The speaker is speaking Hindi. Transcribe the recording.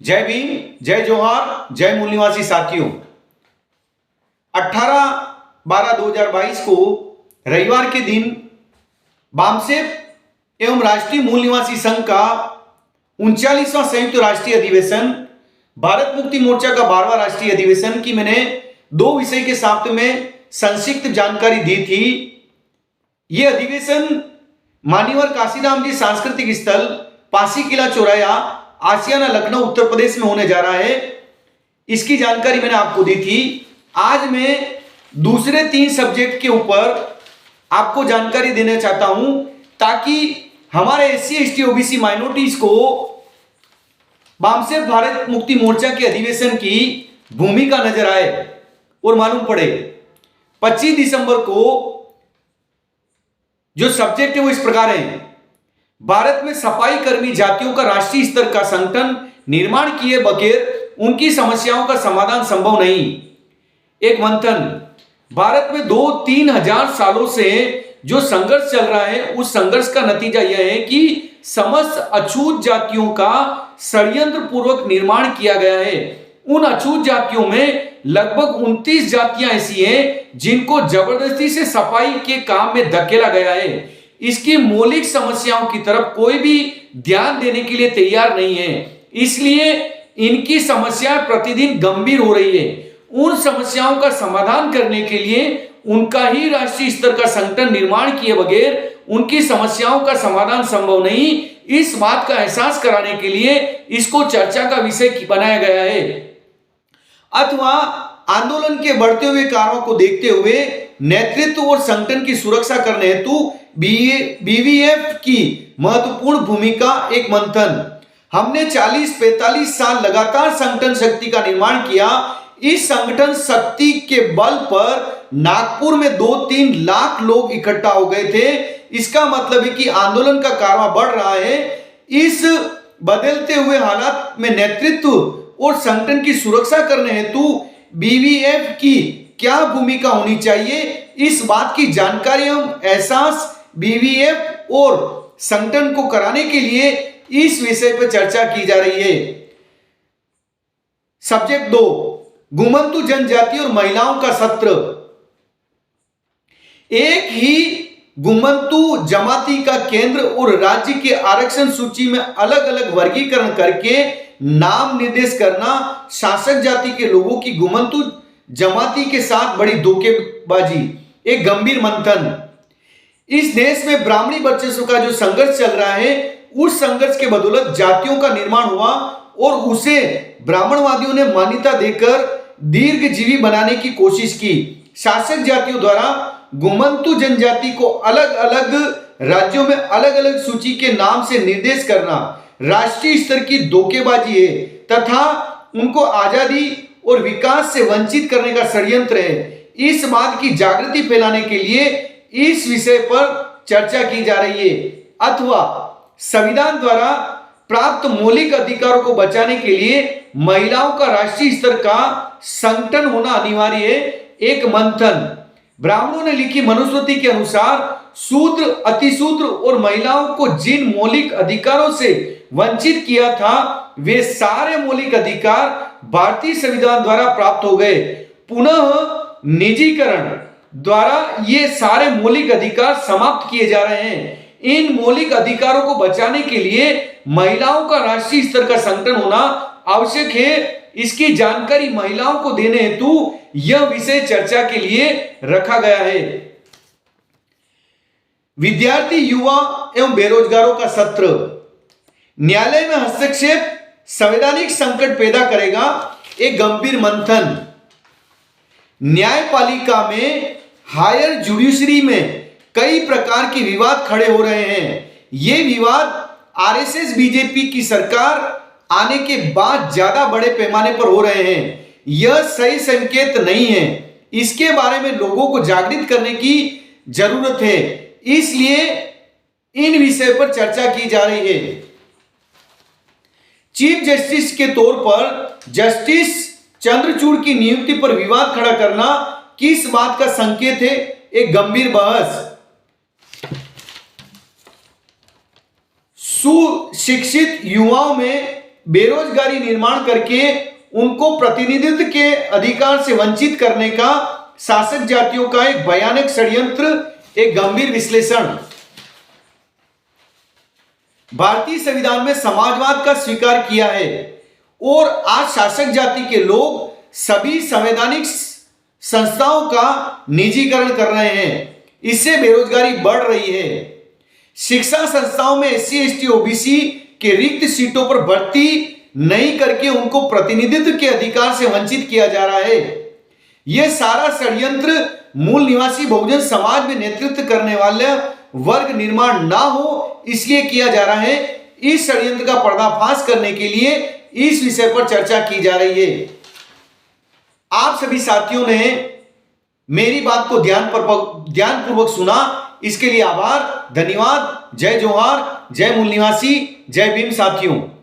जय भीम, जय जोहार, जय मूल निवासी साथियों। 18/12/2022 को रविवार के दिन बामसेफ एवं राष्ट्रीय मूल निवासी संघ का 39वां संयुक्त राष्ट्रीय अधिवेशन, भारत मुक्ति मोर्चा का 12वां राष्ट्रीय अधिवेशन की मैंने 2 विषय के साथ में संक्षिप्त जानकारी दी थी। यह अधिवेशन मान्यवर काशीराम जी सांस्कृतिक स्थल, पासी किला चौराया, आसियाना, लखनऊ, उत्तर प्रदेश में होने जा रहा है। इसकी जानकारी मैंने आपको दी थी। आज मैं दूसरे 3 सब्जेक्ट के ऊपर आपको जानकारी देना चाहता हूं ताकि हमारे SC ST OBC माइनॉरिटीज को बामसेफ भारत मुक्ति मोर्चा के अधिवेशन की भूमिका नजर आए और मालूम पड़े। 25 दिसंबर को जो सब्जेक्ट है वो इस प्रकार है: भारत में सफाई कर्मी जातियों का राष्ट्रीय स्तर का संगठन निर्माण किए बगैर उनकी समस्याओं का समाधान संभव नहीं। एक मंथन: भारत में 2-3 हजार सालों से जो संघर्ष चल रहा है, उस संघर्ष का नतीजा यह है कि समस्त अछूत जातियों का षड्यंत्र पूर्वक निर्माण किया गया है। उन अछूत जातियों में लगभग 29 जातियां ऐसी हैं जिनको जबरदस्ती से सफाई के काम में धकेला गया है। इसकी मौलिक समस्याओं की तरफ कोई भी ध्यान देने के लिए तैयार नहीं है, इसलिए इनकी समस्या प्रतिदिन गंभीर हो रही है। उन समस्याओं का समाधान करने के लिए उनका ही राष्ट्रीय स्तर का संगठन निर्माण किए बगैर उनकी समस्याओं का समाधान संभव नहीं। इस बात का एहसास कराने के लिए इसको चर्चा का विषय बनाया गया है। अथवा आंदोलन के बढ़ते हुए कारणों को देखते हुए नेतृत्व और संगठन की सुरक्षा करने हेतु BVF की महत्वपूर्ण भूमिका। एक मंथन: हमने 40-45 साल लगातार संगठन शक्ति का निर्माण किया। इस संगठन शक्ति के बल पर नागपुर में 2-3 लाख लोग इकट्ठा हो गए थे। इसका मतलब है कि आंदोलन का कारवां बढ़ रहा है। इस बदलते हुए हालात में नेतृत्व और संगठन की सुरक्षा करने हेतु BVF की क्या भूमिका होनी चाहिए, इस बात की जानकारी एवं एहसास BVF और संगठन को कराने के लिए इस विषय पर चर्चा की जा रही है। सब्जेक्ट 2: घुमंतु जनजाति और महिलाओं का सत्र। एक ही घुमंतु जमाती का केंद्र और राज्य के आरक्षण सूची में अलग अलग वर्गीकरण करके नाम निर्देश करना शासक जाति के लोगों की घुमंतु जमाती के साथ बड़ी धोखेबाजी। एक गंभीर मंथन: इस देश में ब्राह्मणी वर्चस्व का जो संघर्ष चल रहा है, उस संघर्ष के बदौलत जातियों का निर्माण हुआ और उसे ब्राह्मणवादियों ने मान्यता देकर दीर्घजीवी बनाने की कोशिश की। शासक जातियों द्वारा घुमंतु जनजाति को अलग अलग राज्यों में अलग अलग सूची के नाम से निर्देश करना राष्ट्रीय स्तर की धोखेबाजी है तथा उनको आजादी और विकास से वंचित करने का षड्यंत्र है। इस बात की जागृति फैलाने के लिए इस विषय पर चर्चा की जा रही है। अथवा संविधान द्वारा प्राप्त मौलिक अधिकारों को बचाने के लिए महिलाओं का राष्ट्रीय स्तर का संगठन होना अनिवार्य है। एक मंथन: ब्राह्मणों ने लिखी मनुस्मृति के अनुसार शूद्र, अतिशूद्र और महिलाओं को जिन मौलिक अधिकारों से वंचित किया था, वे सारे मौलिक अधिकार भारतीय संविधान द्वारा प्राप्त हो गए। पुनः निजीकरण द्वारा ये सारे मौलिक अधिकार समाप्त किए जा रहे हैं। इन मौलिक अधिकारों को बचाने के लिए महिलाओं का राष्ट्रीय स्तर का संगठन होना आवश्यक है। इसकी जानकारी महिलाओं को देने हेतु यह विषय चर्चा के लिए रखा गया है। विद्यार्थी, युवा एवं बेरोजगारों का सत्र। न्यायालय में हस्तक्षेप संवैधानिक संकट पैदा करेगा। एक गंभीर मंथन: न्यायपालिका में, हायर जुडिशरी में कई प्रकार के विवाद खड़े हो रहे हैं। ये विवाद RSS BJP की सरकार आने के बाद ज्यादा बड़े पैमाने पर हो रहे हैं। यह सही संकेत नहीं है। इसके बारे में लोगों को जागृत करने की जरूरत है, इसलिए इन विषय पर चर्चा की जा रही है। चीफ जस्टिस के तौर पर जस्टिस चंद्रचूड़ की नियुक्ति पर विवाद खड़ा करना किस बात का संकेत है? एक गंभीर बहस। सुशिक्षित युवाओं में बेरोजगारी निर्माण करके उनको प्रतिनिधित्व के अधिकार से वंचित करने का शासक जातियों का एक भयानक षड्यंत्र, एक गंभीर विश्लेषण। भारतीय संविधान में समाजवाद का स्वीकार किया है और आज शासक जाति के लोग सभी संवैधानिक संस्थाओं का निजीकरण कर रहे हैं। इससे बेरोजगारी बढ़ रही है। शिक्षा संस्थाओं में एससी, एसटी, ओबीसी के रिक्त सीटों पर भर्ती नहीं करके उनको प्रतिनिधित्व के अधिकार से वंचित किया जा रहा है। यह सारा षड्यंत्र मूल निवासी बहुजन समाज में नेतृत्व करने वाले वर्ग निर्माण ना हो इसलिए किया जा रहा है। इस षड्यंत्र का पर्दाफाश करने के लिए इस विषय पर चर्चा की जा रही है। आप सभी साथियों ने मेरी बात को ध्यानपूर्वक सुना, इसके लिए आभार, धन्यवाद। जय जोहार, जय मूल निवासी, जय भीम साथियों।